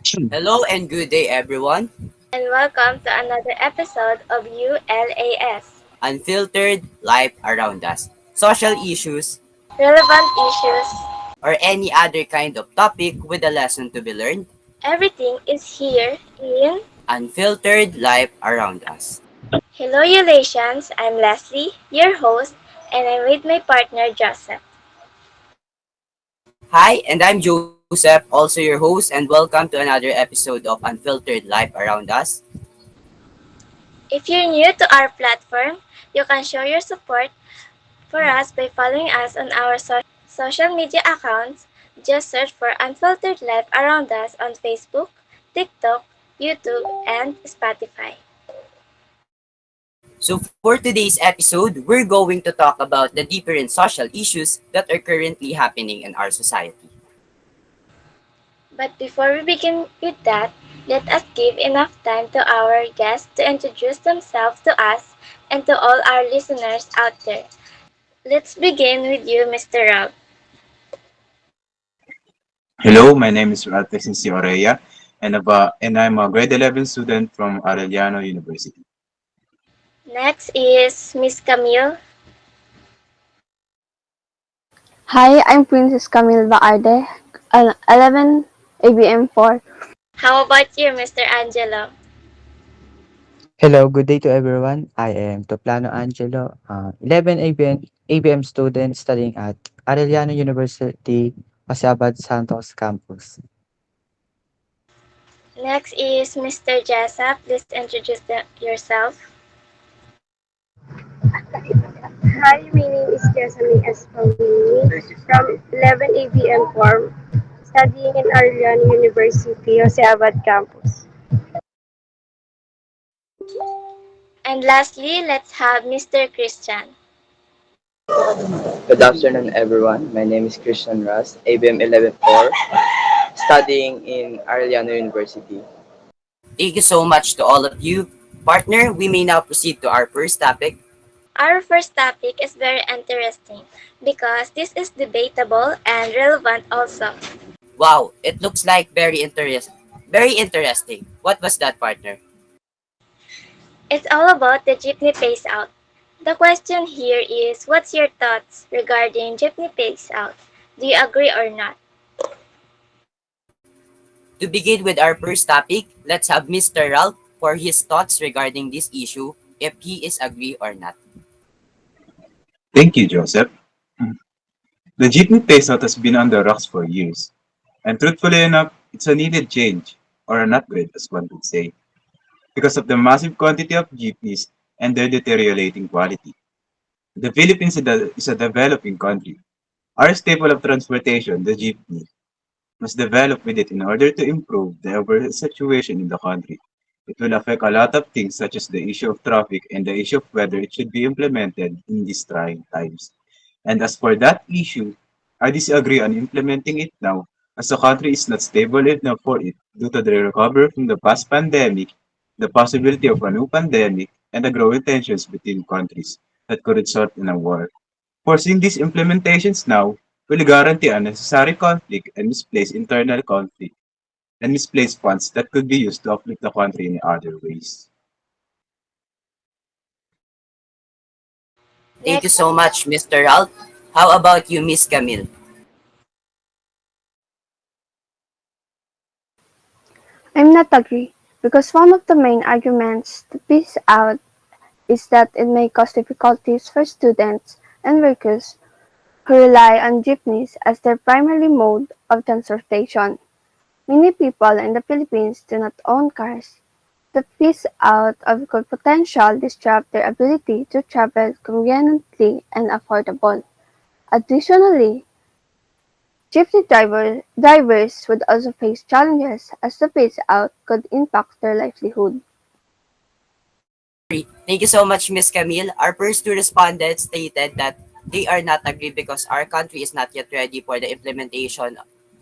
Hello and good day, everyone. And welcome to another episode of ULAS. Unfiltered life around us, social issues, Relevant issues. or any other kind of topic with a lesson to be learned. Everything is here in Unfiltered life around us. Hello Eulations. I'm Leslie, your host, and I'm with my partner Joseph. Hi, and I'm Joseph, also your host, and welcome to another episode of Unfiltered Life Around Us. If you're new to our platform, you can show your support for us by following us on our social media accounts. Just search for Unfiltered Life Around Us on Facebook, TikTok, YouTube, and Spotify. So, for today's episode, we're going to talk about the different social issues that are currently happening in our society. But before we begin with that, let us give enough time to our guests to introduce themselves to us and to all our listeners out there. Let's begin with you, Mr. Rob. Hello, my name is Ratesisi Oreya, and I'm a grade 11 student from Arellano University. Next is Miss Camille. Hi, I'm Princess Camille Baarde, 11 ABM 4. How about you, Mr. Angelo? Hello, good day to everyone. I am Toplano Angelo, 11 ABM student studying at Arellano University, Pasiabad Santos Campus. Next is Mr. Jessa. Please introduce yourself. Hi, my name is Jessamine S. Paulini from 11 ABM Form, studying in Arellano University, Jose Abad Campus. And lastly, let's have Mr. Christian. Good afternoon, everyone. My name is Christian Ras, ABM 11-4, studying in Arellano University. Thank you so much to all of you. Partner, we may now proceed to our first topic. Our first topic is very interesting because this is debatable and relevant also. Wow, it looks like very interesting. What was that, partner? It's all about the jeepney phase out. The question here is what's your thoughts regarding jeepney phase out? Do you agree or not? To begin with our first topic, let's have Mr. Ralph for his thoughts regarding this issue, if he is agree or not. Thank you, Joseph. The jeepney payout has been on the rocks for years, and truthfully enough, it's a needed change, or an upgrade as one would say, because of the massive quantity of jeepneys and their deteriorating quality. The Philippines is a developing country. Our staple of transportation, the jeepney, must develop with it in order to improve the overall situation in the country. It will affect a lot of things such as the issue of traffic and the issue of whether it should be implemented in these trying times. And as for that issue, I disagree on implementing it now as the country is not stable enough for it due to the recovery from the past pandemic, the possibility of a new pandemic, and the growing tensions between countries that could result in a war. Forcing these implementations now will guarantee unnecessary conflict and misplaced internal conflict and misplaced funds that could be used to uplift the country in other ways. Thank you Next, so much, Mr. Ralph. How about you, Miss Camille? I'm not agree because one of the main arguments to peace out is that it may cause difficulties for students and workers who rely on jeepneys as their primary mode of transportation. Many people in the Philippines do not own cars. The phase out of could potential disrupt their ability to travel conveniently and affordable. Additionally, drivers would also face challenges as the phase out could impact their livelihood. Thank you so much, Miss Camille. Our first two respondents stated that they are not agree because our country is not yet ready for the implementation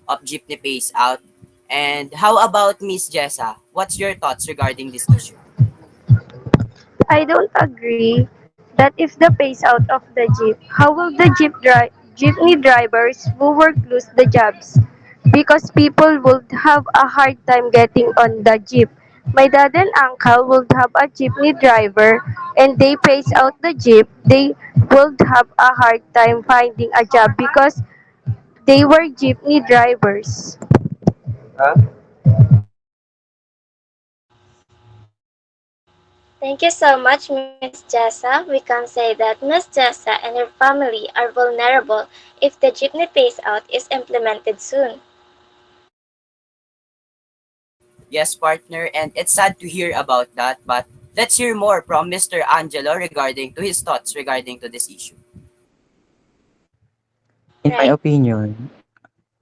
of jeepney phase out. And how about Miss Jessa? What's your thoughts regarding this issue? I don't agree that if the phase out of the jeep, how will the jeepney drivers who work lose the jobs? because people would have a hard time getting on the jeep. My dad and uncle would have a jeepney driver and they pays out the jeep. They would have a hard time finding a job because they were jeepney drivers. Huh? Thank you so much, Miss Jessa. We can say that Miss Jessa and her family are vulnerable if the jeepney phase out is implemented soon. Yes, partner, and it's sad to hear about that, but let's hear more from Mr. Angelo regarding to his thoughts regarding to this issue. In my Right. opinion,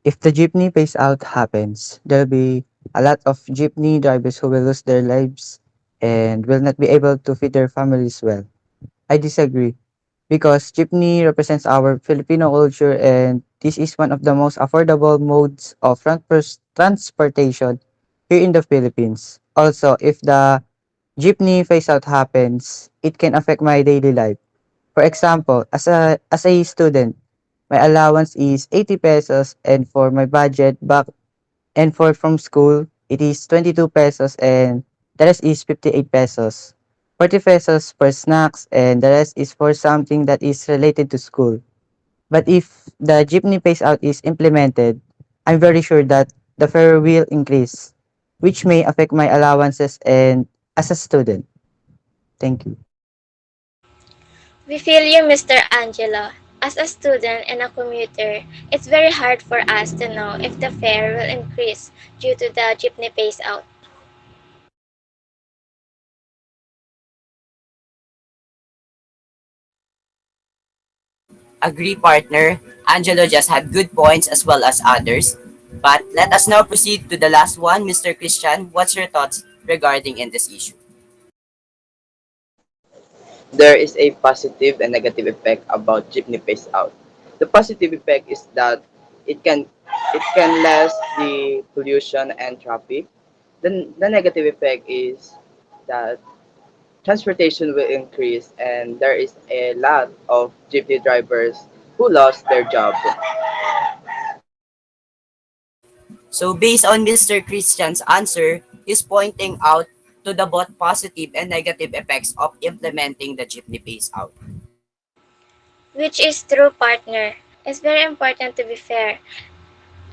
if the jeepney phase out happens, there'll be a lot of jeepney drivers who will lose their lives and will not be able to feed their families well. I disagree because jeepney represents our Filipino culture and this is one of the most affordable modes of transportation here in the Philippines. Also, if the jeepney phase out happens, it can affect my daily life. For example, as a student, my allowance is 80 pesos and for my budget back and for from school, it is 22 pesos and the rest is 58 pesos. 40 pesos for snacks and the rest is for something that is related to school. But if the jeepney pays out is implemented, I'm very sure that the fare will increase, which may affect my allowances and as a student. Thank you. We feel you, Mr. Angelo. As a student and a commuter, it's very hard for us to know if the fare will increase due to the jeepney phase out. Agree, partner. Angelo just had good points as well as others. But let us now proceed to the last one, Mr. Christian. What's your thoughts regarding in this issue? There is a positive and negative effect about jeepney phase out. The positive effect is that it can it can less the pollution and traffic. The negative effect is that transportation will increase and there is a lot of jeepney drivers who lost their job. So based on Mr. Christian's answer, he's pointing out to the both positive and negative effects of implementing the jeepney phase out. Which is true, partner. It's very important to be fair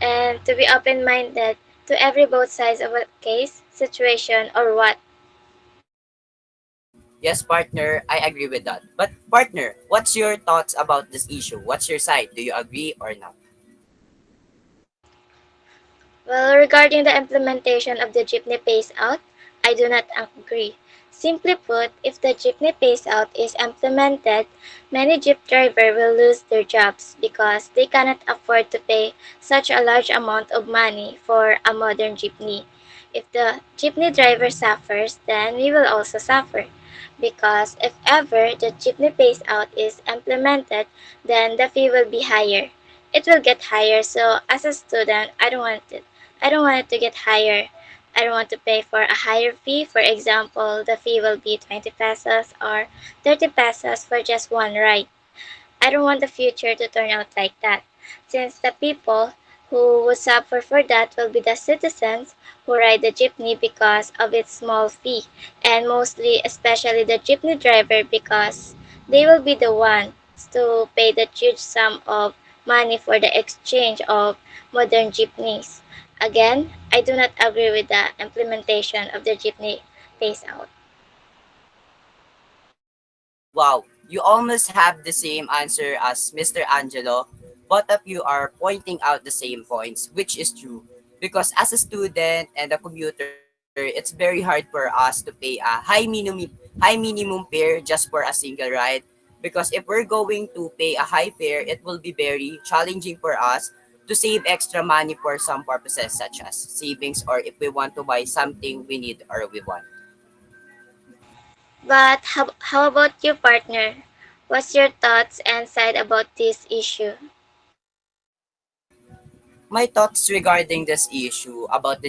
and to be open minded to every both sides of a case, situation, or what. Yes, partner, I agree with that. But partner, what's your thoughts about this issue? What's your side? Do you agree or not? Well, regarding the implementation of the jeepney phase out, I do not agree. Simply put, if the jeepney phase out is implemented, many jeep drivers will lose their jobs because they cannot afford to pay such a large amount of money for a modern jeepney. If the jeepney driver suffers, then we will also suffer. Because if ever the jeepney phase out is implemented, then the fee will be higher. It will get higher, so as a student, I don't want it to get higher. I don't want to pay for a higher fee. For example, the fee will be 20 pesos or 30 pesos for just one ride. I don't want the future to turn out like that, since the people who would suffer for that will be the citizens who ride the jeepney because of its small fee, and mostly, especially the jeepney driver, because they will be the ones to pay the huge sum of money for the exchange of modern jeepneys. Again, I do not agree with the implementation of the jeepney phase out. Wow, you almost have the same answer as Mr. Angelo. Both of you are pointing out the same points, which is true. Because as a student and a commuter, it's very hard for us to pay a high minimum fare just for a single ride. Because if we're going to pay a high fare, it will be very challenging for us to save extra money for some purposes such as savings or if we want to buy something we need or we want. But how about you, partner? What's your thoughts and side about this issue? My thoughts regarding this issue about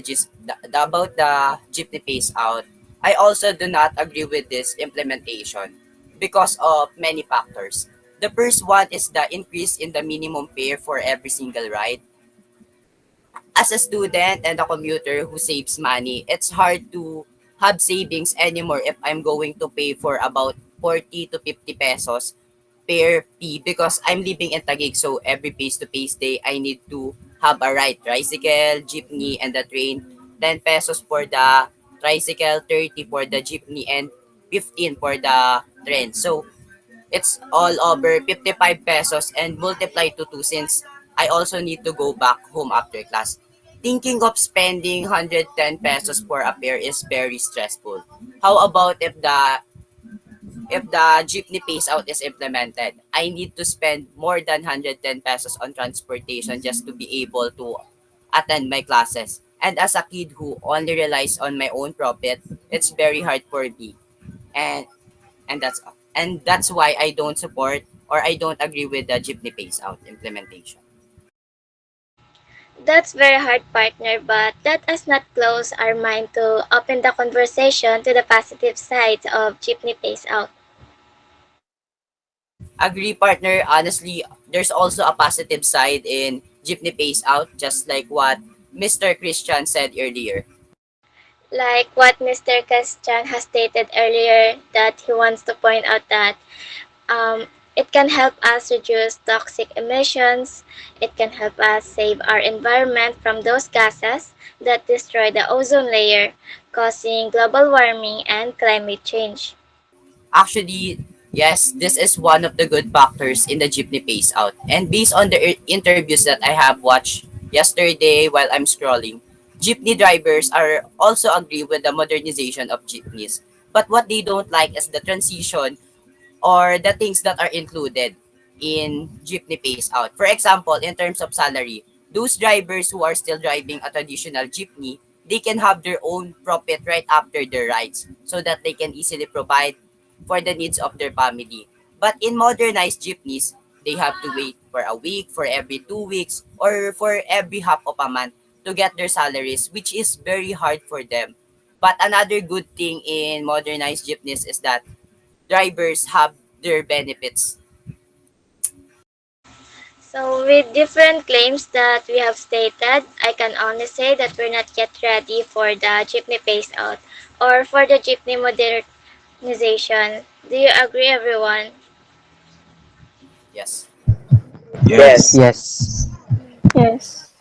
about the jeepney phase out. I also do not agree with this implementation because of many factors. The first one is the increase in the minimum fare for every single ride. As a student and a commuter who saves money, it's hard to have savings anymore if I'm going to pay for about 40 to 50 pesos per fee because I'm living in Taguig. So every face-to-face day, I need to have a ride, tricycle, jeepney, and the train. 10 pesos for the tricycle, 30 for the jeepney, and 15 for the train. So it's all over 55 pesos and multiply to 2 since I also need to go back home after class. Thinking of spending 110 pesos for a pair is very stressful. How about if the jeepney pays out is implemented? I need to spend more than 110 pesos on transportation just to be able to attend my classes. And as a kid who only relies on my own profit, it's very hard for me. And and that's why I don't support or I don't agree with the jeepney pays out implementation. That's very hard, partner, but let us not close our mind to open the conversation to the positive side of jeepney pays out. Agree, partner. Honestly, there's also a positive side in jeepney pays out, just like what Mr. Christian said earlier. Like what Mr. Christian has stated earlier, that he wants to point out that it can help us reduce toxic emissions. It can help us save our environment from those gases that destroy the ozone layer, causing global warming and climate change. Actually, yes, this is one of the good factors in the jeepney pays out. And based on the interviews that I have watched yesterday while I'm scrolling, jeepney drivers are also agree with the modernization of jeepneys. But what they don't like is the transition or the things that are included in jeepney pays out. For example, in terms of salary, those drivers who are still driving a traditional jeepney, they can have their own profit right after their rides so that they can easily provide for the needs of their family. But in modernized jeepneys, they have to wait for a week, for every 2 weeks, or for every half of a month to get their salaries, which is very hard for them. But another good thing in modernized jeepneys is that drivers have their benefits. So, with different claims that we have stated, I can only say that we're not yet ready for the jeepney phase out or for the jeepney modernization. Do you agree, everyone? Yes. Yes. Yes. Yes. Yes.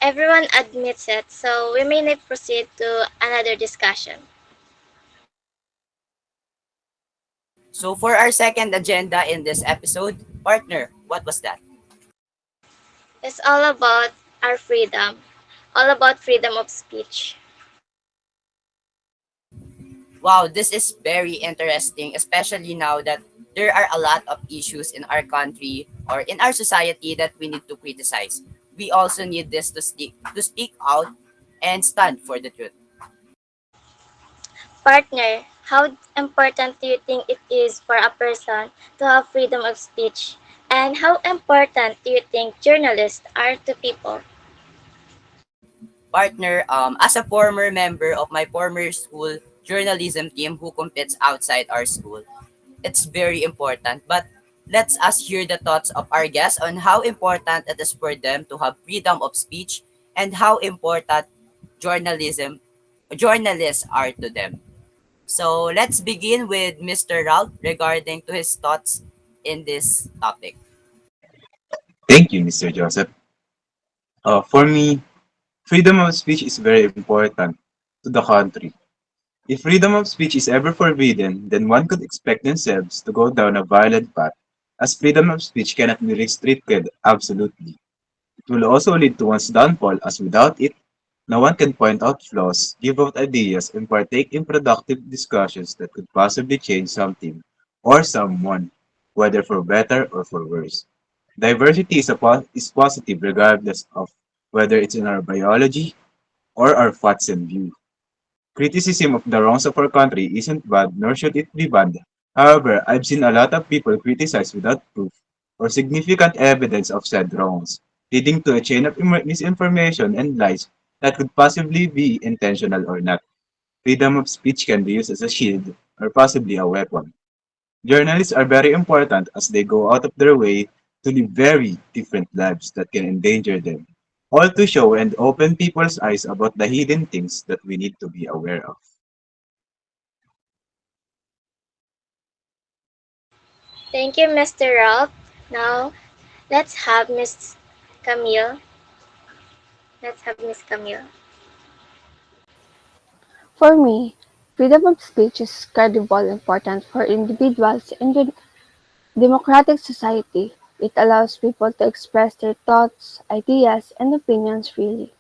Everyone admits it, so we may now proceed to another discussion. So for our second agenda in this episode, partner, what was that? It's all about our freedom, all about freedom of speech. Wow, this is very interesting, especially now that there are a lot of issues in our country or in our society that we need to criticize. We also need this to speak out and stand for the truth. Partner, how important do you think it is for a person to have freedom of speech? And how important do you think journalists are to people? Partner, as a former member of my former school journalism team who competes outside our school, it's very important. But let's us hear the thoughts of our guests on how important it is for them to have freedom of speech and how important journalism journalists are to them. So let's begin with Mr. Ralph regarding to his thoughts in this topic. Thank you, Mr. Joseph. For me, freedom of speech is very important to the country. If freedom of speech is ever forbidden, then one could expect themselves to go down a violent path, as freedom of speech cannot be restricted absolutely. It will also lead to one's downfall, as without it, no one can point out flaws, give out ideas, and partake in productive discussions that could possibly change something or someone, whether for better or for worse. Diversity is positive regardless of whether it's in our biology or our thoughts and views. Criticism of the wrongs of our country isn't bad, nor should it be banned. However, I've seen a lot of people criticize without proof or significant evidence of said wrongs, leading to a chain of misinformation and lies that could possibly be intentional or not. Freedom of speech can be used as a shield or possibly a weapon. Journalists are very important as they go out of their way to live very different lives that can endanger them, all to show and open people's eyes about the hidden things that we need to be aware of. Thank you, Mr. Ralph. Now, let's have Miss Camille. Let's have Miss Camille. For me, freedom of speech is incredibly important for individuals in the democratic society. It allows people to express their thoughts, ideas, and opinions freely,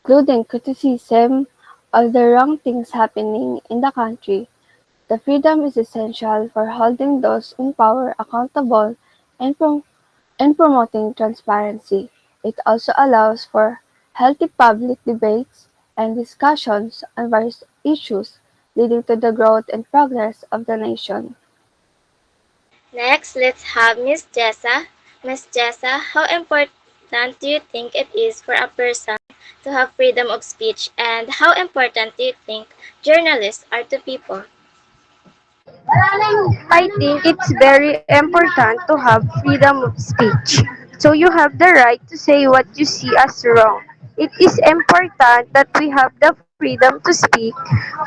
including criticism of the wrong things happening in the country. The freedom is essential for holding those in power accountable and, and promoting transparency. It also allows for healthy public debates and discussions on various issues, leading to the growth and progress of the nation. Next, let's have Miss Jessa. Miss Jessa, how important do you think it is for a person to have freedom of speech, and how important do you think journalists are to people? I think it's very important to have freedom of speech. So you have the right to say what you see as wrong. It is important that we have the freedom to speak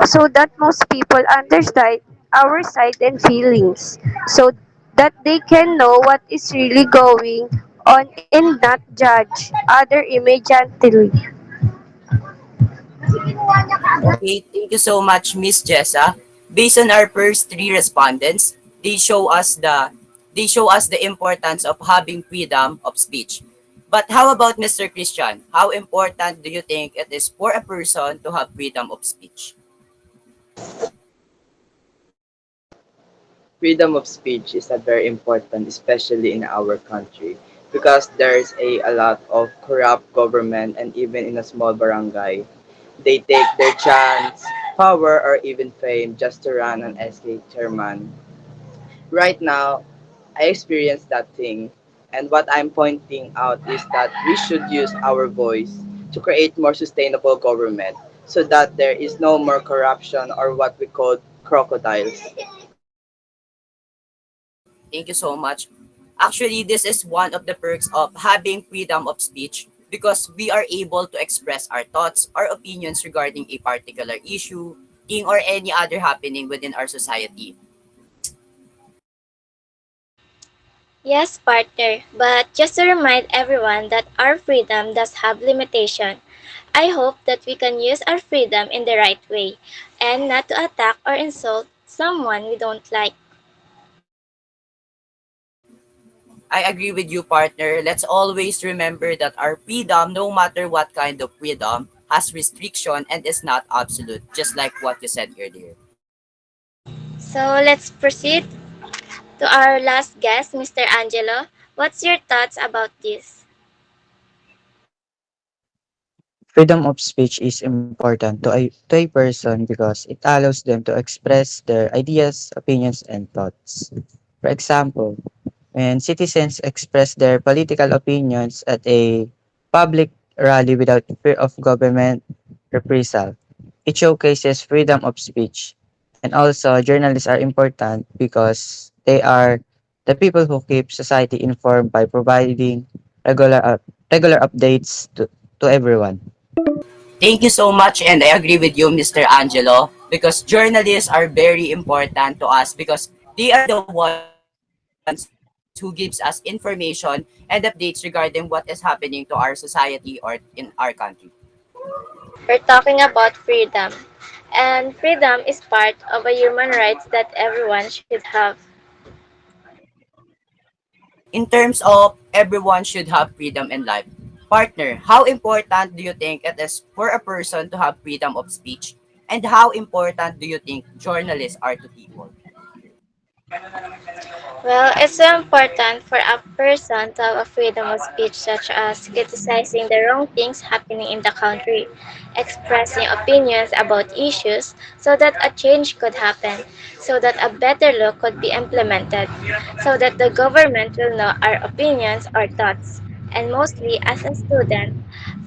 so that most people understand our side and feelings so that they can know what is really going on and not judge other immediately. Okay, thank you so much, Miss Jessa. Based on our first three respondents, they show us the they show us the importance of having freedom of speech. But how about Mr. Christian? How important do you think it is for a person to have freedom of speech? Freedom of speech is a very important, especially in our country, because there's a lot of corrupt government, and even in a small barangay, they take their chance, power, or even fame just to run an SK chairman. Right now, I experienced that thing, and what I'm pointing out is that we should use our voice to create more sustainable government so that there is no more corruption or what we call crocodiles. Thank you so much. Actually, this is one of the perks of having freedom of speech because we are able to express our thoughts, our opinions regarding a particular issue, thing, or any other happening within our society. Yes, partner, but just to remind everyone that our freedom does have limitation. I hope that we can use our freedom in the right way and not to attack or insult someone we don't like. I agree with you, partner. Let's always remember that our freedom, no matter what kind of freedom, has restriction and is not absolute, just like what you said earlier. So let's proceed to our last guest, Mr. Angelo. What's your thoughts about this? Freedom of speech is important to a person because it allows them to express their ideas, opinions, and thoughts. For example, when citizens express their political opinions at a public rally without fear of government reprisal, it showcases freedom of speech. And also, journalists are important because they are the people who keep society informed by providing regular regular updates to everyone. Thank you so much, and I agree with you, Mr. Angelo, because journalists are very important to us because they are the ones who gives us information and updates regarding what is happening to our society or in our country. We're talking about freedom. And freedom is part of a human rights that everyone should have. In terms of everyone should have freedom in life, partner, how important do you think it is for a person to have freedom of speech? And how important do you think journalists are to people? Well, it's so important for a person to have a freedom of speech, such as criticizing the wrong things happening in the country, expressing opinions about issues so that a change could happen, so that a better law could be implemented, so that the government will know our opinions or thoughts. And mostly, as a student,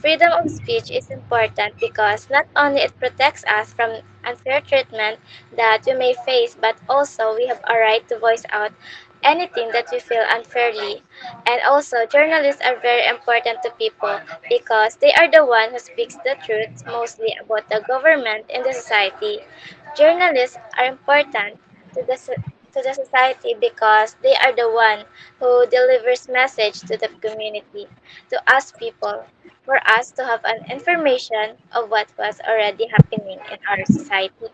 freedom of speech is important because not only it protects us from unfair treatment that we may face, but also we have a right to voice out anything that we feel unfairly. And also, journalists are very important to people because they are the one who speaks the truth mostly about the government and the society. Journalists are important to to the society because they are the one who delivers message to the community, to us people, for us to have an information of what was already happening in our society.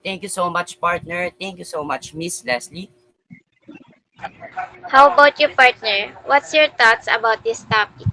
Thank you so much, partner. Thank you so much, Miss Leslie. How about you, partner? What's your thoughts about this topic?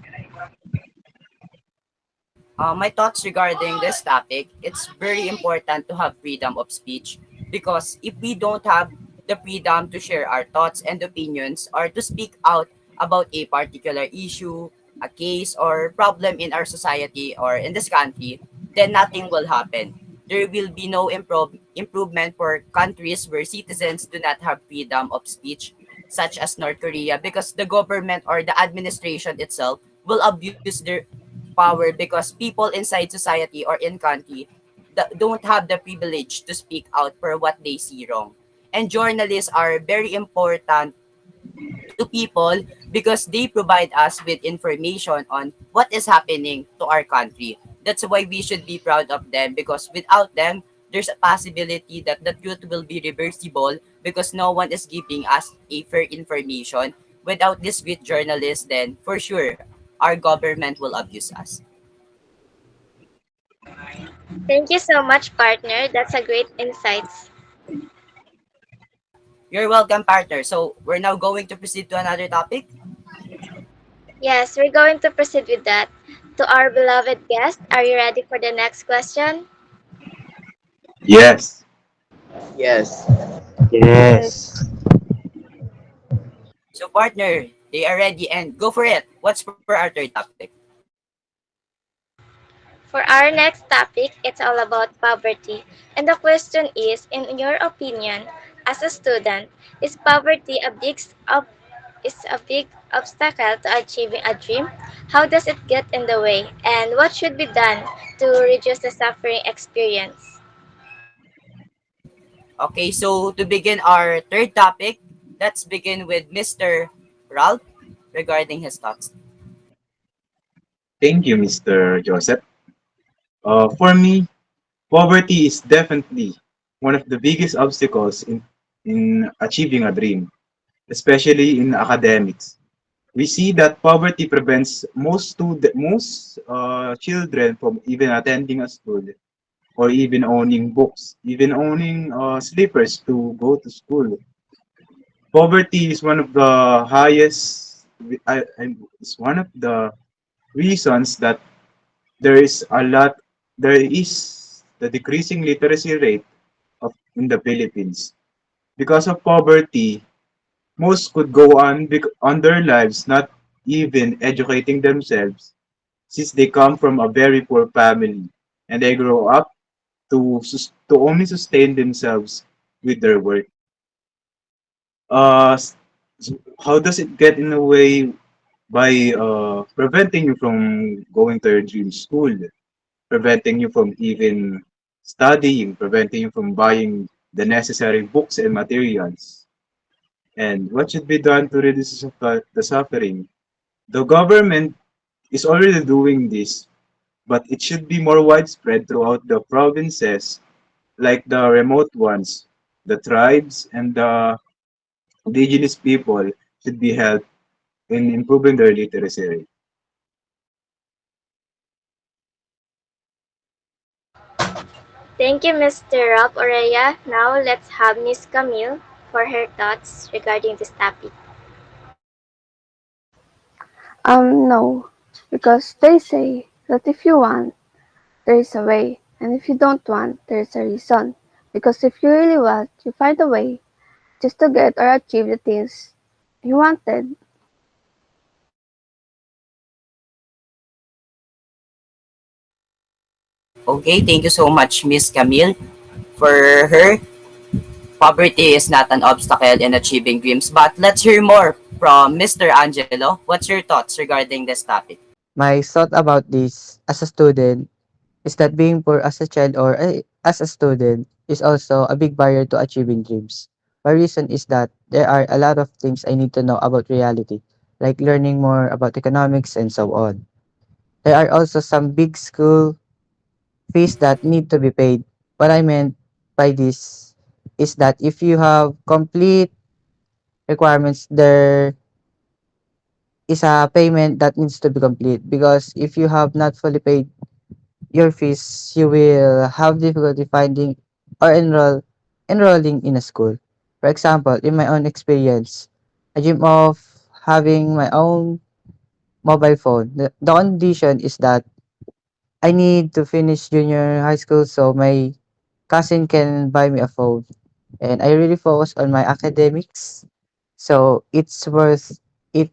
My thoughts regarding this topic, it's very important to have freedom of speech because if we don't have the freedom to share our thoughts and opinions or to speak out about a particular issue, a case, or problem in our society or in this country, then nothing will happen. There will be no improvement for countries where citizens do not have freedom of speech, such as North Korea, because the government or the administration itself will abuse their power because people inside society or in country don't have the privilege to speak out for what they see wrong. And journalists are very important to people because they provide us with information on what is happening to our country. That's why we should be proud of them because without them, there's a possibility that the truth will be reversible because no one is giving us a fair information. Without this great journalists, then for sure, our government will abuse us. Thank you so much, partner. That's a great insights. You're welcome, partner. So we're now going to proceed to another topic. Yes, we're going to proceed with that. To our beloved guest, are you ready for the next question? Yes. Yes. Yes. So partner, they are ready and go for it. What's for our third topic? For our next topic, it's all about poverty. And the question is, in your opinion, as a student, is poverty is a big obstacle to achieving a dream? How does it get in the way? And what should be done to reduce the suffering experience? Okay, so to begin our third topic, let's begin with Mr. Ralph regarding his thoughts. Thank you, Mr. Joseph. For me, poverty is definitely one of the biggest obstacles in achieving a dream, especially in academics. We see that poverty prevents most children from even attending a school or even owning books, even owning slippers to go to school. Poverty is one of the it's one of the reasons that there is a lot, there is the decreasing literacy rate in the Philippines. Because of poverty, most could go on their lives not even educating themselves since they come from a very poor family and they grow up to only sustain themselves with their work. Uh, s- how does it get in a way by preventing you from going to your dream school, preventing you from even studying, preventing you from buying the necessary books and materials? And what should be done to reduce the suffering? The government is already doing this, but it should be more widespread throughout the provinces, like the remote ones. The tribes and the indigenous people should be helped in improving their literacy rate. Thank you, Mr. Rob Oreya. Now let's have Miss Camille for her thoughts regarding this topic. No, because they say that if you want, there is a way, and if you don't want, there is a reason. Because if you really want, you find a way just to get or achieve the things you wanted. Okay, thank you so much, Miss Camille. For her, poverty is not an obstacle in achieving dreams. But let's hear more from Mr. Angelo. What's your thoughts regarding this topic? My thought about this as a student is that being poor as a child or as a student is also a big barrier to achieving dreams. My reason is that there are a lot of things I need to know about reality, like learning more about economics and so on. There are also some big school fees that need to be paid. What I meant by this is that if you have complete requirements, there is a payment that needs to be complete, because if you have not fully paid your fees, you will have difficulty finding or enrolling in a school. For example, in my own experience, I dream of having my own mobile phone. The condition is that I need to finish junior high school so my cousin can buy me a phone. And I really focus on my academics. So it's worth it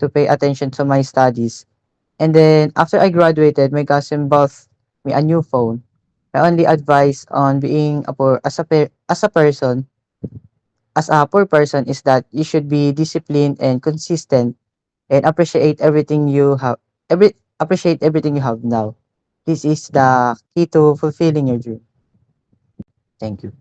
to pay attention to my studies. And then after I graduated, my cousin bought me a new phone. My only advice on being a poor as a person, as a poor person, is that you should be disciplined and consistent and appreciate everything you have now. This is the key to fulfilling your dream. Thank you.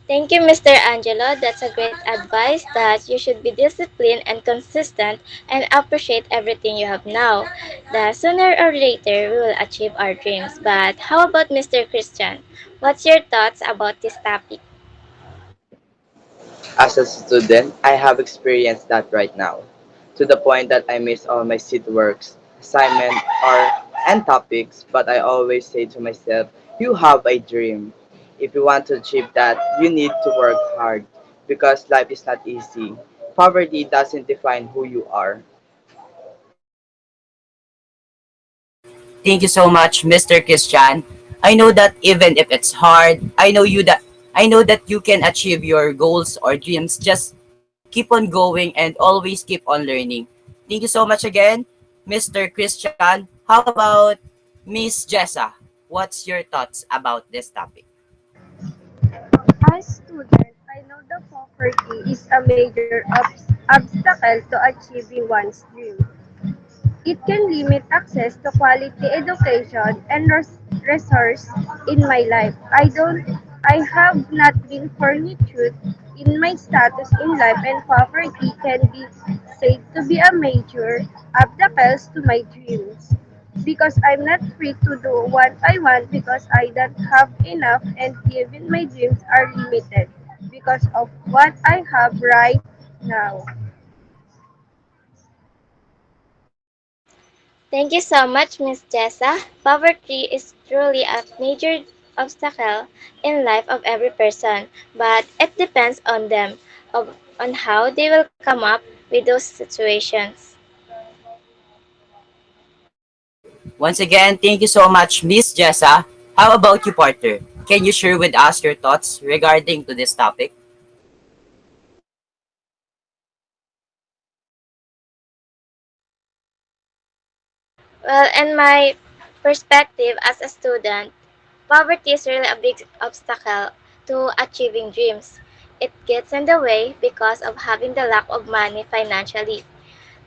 Thank you, Mr. Angelo. That's a great advice that you should be disciplined and consistent and appreciate everything you have now. The sooner or later we will achieve our dreams. But how about Mr. Christian? What's your thoughts about this topic? As a student, I have experienced that right now, to the point that I miss all my seat works, assignment, or and topics, but I always say to myself, you have a dream. If you want to achieve that, you need to work hard because life is not easy. Poverty doesn't define who you are. Thank you so much, Mr. Christian. I know that even if it's hard, I know that you can achieve your goals or dreams. Just keep on going and always keep on learning. Thank you so much again, Mr. Christian. How about Miss Jessa? What's your thoughts about this topic? As student, I know the poverty is a major obstacle to achieving one's dream. It can limit access to quality education and resource in my life. I have not been furnished in my status in life, and poverty can be said to be a major obstacle to my dreams. Because I'm not free to do what I want because I don't have enough, and even my dreams are limited because of what I have right now. Thank you so much, Miss Jessa. Poverty is truly a major obstacle in life of every person, but it depends on them, on how they will come up with those situations. Once again, thank you so much, Miss Jessa. How about you, Porter? Can you share with us your thoughts regarding to this topic? Well, in my perspective as a student, poverty is really a big obstacle to achieving dreams. It gets in the way because of having the lack of money financially.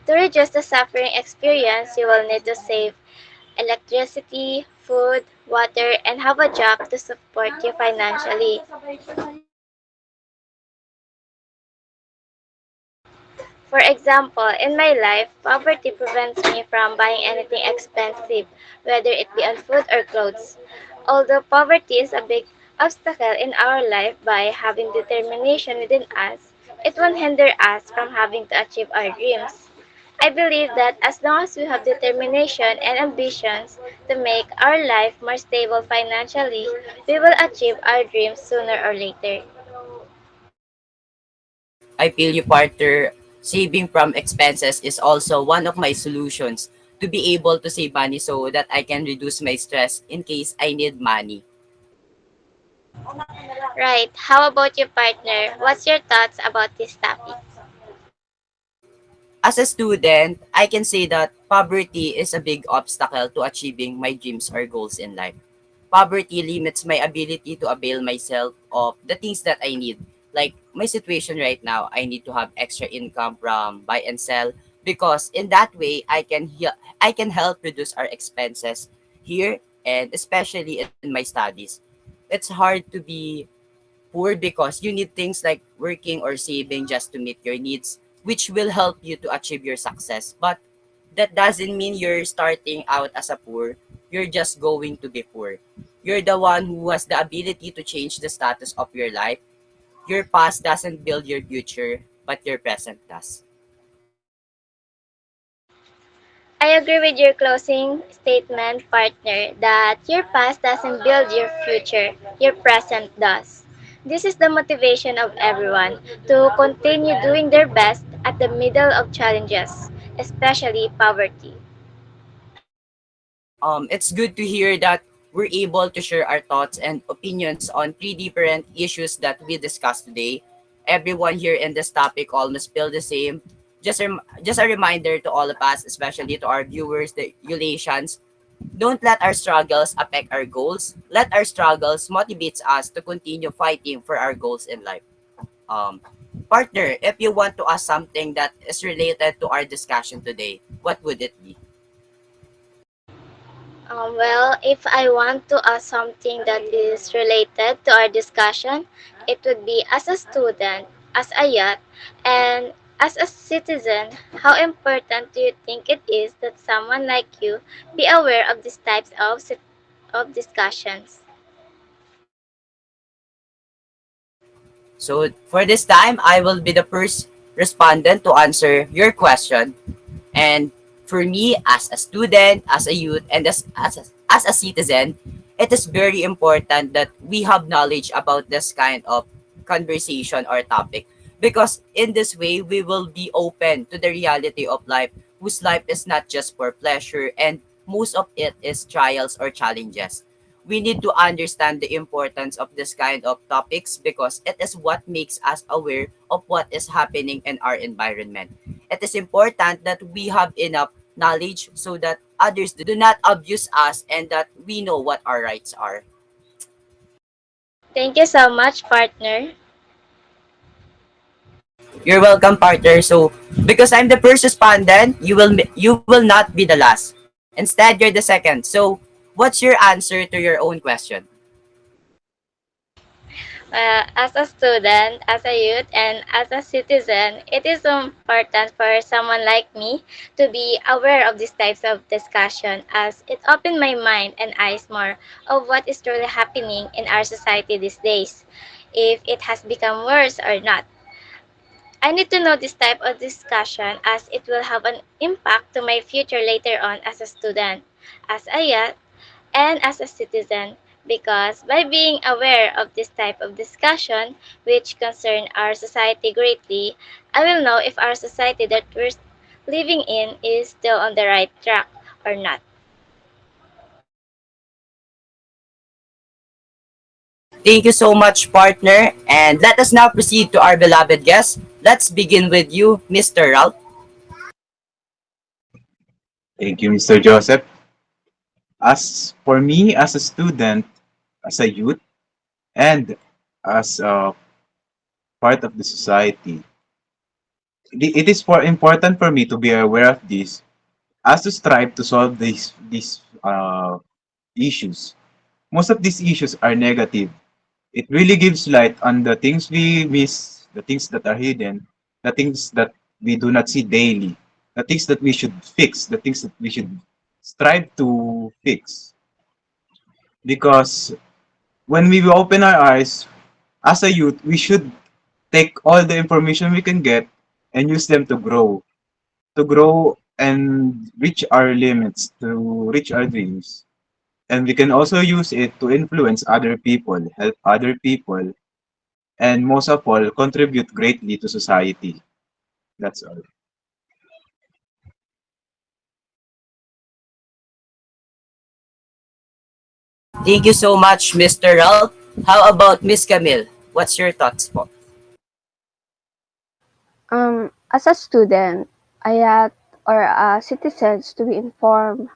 To reduce the suffering experience, you will need to save electricity, food, water, and have a job to support you financially. For example, in my life, poverty prevents me from buying anything expensive, whether it be on food or clothes. Although poverty is a big obstacle in our life, by having determination within us, it won't hinder us from having to achieve our dreams. I believe that as long as we have determination and ambitions to make our life more stable financially, we will achieve our dreams sooner or later. I feel you, partner. Saving from expenses is also one of my solutions to be able to save money so that I can reduce my stress in case I need money. Right. How about your partner? What's your thoughts about this topic? As a student, I can say that poverty is a big obstacle to achieving my dreams or goals in life. Poverty limits my ability to avail myself of the things that I need. Like my situation right now, I need to have extra income from buy and sell because in that way I can help reduce our expenses here and especially in my studies. It's hard to be poor because you need things like working or saving just to meet your needs, which will help you to achieve your success. But that doesn't mean you're starting out as a poor. You're just going to be poor. You're the one who has the ability to change the status of your life. Your past doesn't build your future, but your present does. I agree with your closing statement, partner, that your past doesn't build your future, your present does. This is the motivation of everyone to continue doing their best at the middle of challenges, especially poverty. It's good to hear that we're able to share our thoughts and opinions on three different issues that we discussed today. Everyone here in this topic almost feel the same. Just a reminder to all of us, especially to our viewers, the Eurasians, don't let our struggles affect our goals. Let our struggles motivates us to continue fighting for our goals in life. Um, Partner, if you want to ask something that is related to our discussion today, what would it be? Well, if I want to ask something that is related to our discussion, it would be as a student, as a youth, and as a citizen, how important do you think it is that someone like you be aware of these types of discussions? So for this time, I will be the first respondent to answer your question. And for me, as a student, as a youth, and as a citizen, it is very important that we have knowledge about this kind of conversation or topic. Because in this way, we will be open to the reality of life, whose life is not just for pleasure, and most of it is trials or challenges. We need to understand the importance of this kind of topics because it is what makes us aware of what is happening in our environment. It is important that we have enough knowledge so that others do not abuse us and that we know what our rights are. Thank you so much, partner. You're welcome, partner. So, because I'm the first respondent, you will not be the last. Instead, you're the second. So, what's your answer to your own question? As a student, as a youth, and as a citizen, it is so important for someone like me to be aware of these types of discussion as it opened my mind and eyes more of what is truly happening in our society these days, if it has become worse or not. I need to know this type of discussion as it will have an impact to my future later on as a student, as a youth, and as a citizen, because by being aware of this type of discussion which concern our society greatly, I will know if our society that we're living in is still on the right track or not. Thank you so much, partner. And let us now proceed to our beloved guest. Let's begin with you, Mr. Ralph. Thank you, Mr. Joseph. As for me, as a student, as a youth, and as a part of the society, it is important for me to be aware of this as to strive to solve these issues. Most of these issues are negative. It really gives light on the things we miss, the things that are hidden, the things that we do not see daily, the things that we should fix, the things that we should strive to fix. Because when we open our eyes as a youth, we should take all the information we can get and use them to grow and reach our limits, to reach our dreams. And we can also use it to influence other people, help other people, and most of all, contribute greatly to society. That's all. Thank you so much, Mr. Ralph. How about Miss Camille? What's your thoughts po? As a student, ayat or citizens to be informed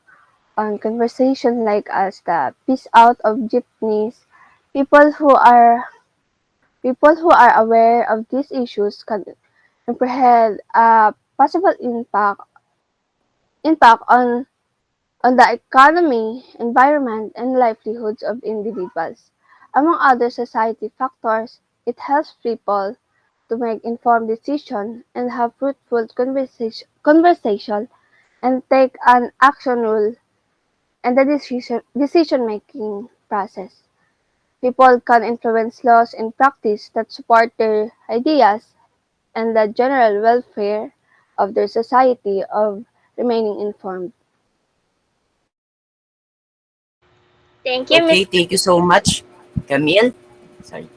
on conversation like us the peace out of jeepneys, people who are people who are aware of these issues can comprehend a possible impact on the economy, environment, and livelihoods of individuals. Among other society factors, it helps people to make informed decisions and have fruitful conversation and take an action rule and the decision making process. People can influence laws and practice that support their ideas and the general welfare of their society of remaining informed. Thank you, Okay, Miss. thank you so much, Camille. Sorry.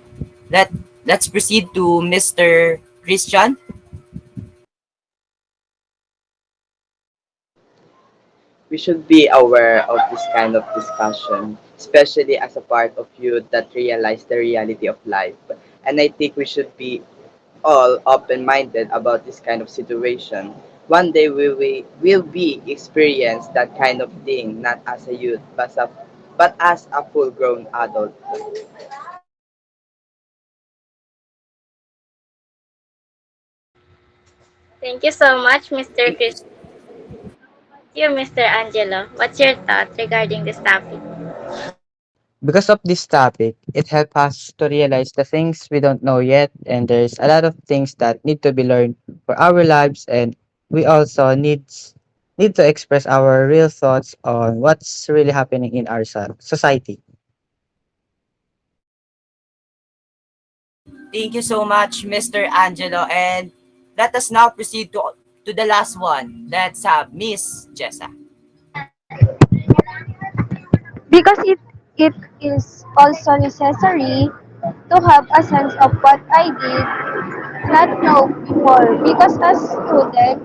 Let let's proceed to Mr. Christian. We should be aware of this kind of discussion, especially as a part of youth that realize the reality of life. And I think we should be all open-minded about this kind of situation. One day will be experience that kind of thing, not as a youth, but as a full-grown adult. Thank you so much, Mr. Chris. You, Mr. Angelo. What's your thought regarding this topic? Because of this topic, it helps us to realize the things we don't know yet, and there's a lot of things that need to be learned for our lives, and we also need to express our real thoughts on what's really happening in our society. Thank you so much, Mr. Angelo. And let us now proceed to the last one. Let's have Miss Jessa. Because it is also necessary to have a sense of what I did not know before. Because as student,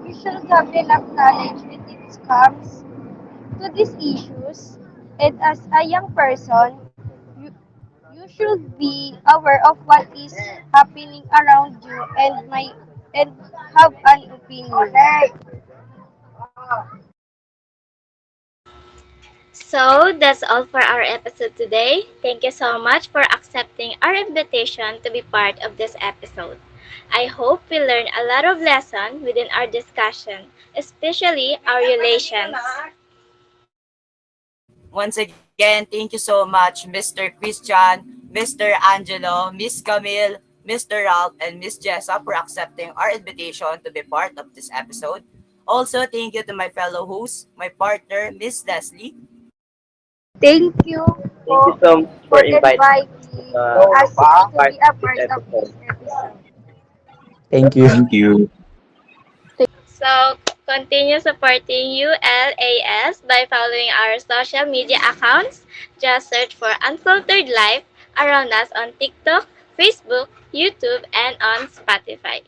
you should have enough knowledge when it comes to these issues. And as a young person, you, you should be aware of what is happening around you and have an opinion. So, that's all for our episode today. Thank you so much for accepting our invitation to be part of this episode. I hope we learned a lot of lessons within our discussion, especially our relations. Once again, thank you so much, Mr. Christian, Mr. Angelo, Miss Camille, Mr. Ralph, and Miss Jessa for accepting our invitation to be part of this episode. Also, thank you to my fellow hosts, my partner, Miss Leslie, Thank you Thank you so much for for inviting inviting uh, us to part be a of this part of this episode. episode. Thank you. Thank you. So, continue supporting ULAS by following our social media accounts. Just search for Unfiltered Life around us on TikTok, Facebook, YouTube, and on Spotify.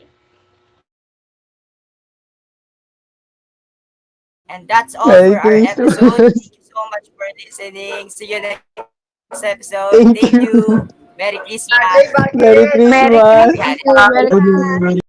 and that's all Merry for our episode. Christmas. Thank you so much for listening. See you next episode. Thank you. Thank you. Merry Christmas. Merry Merry We Christmas. had Christmas it. to you. Merry Merry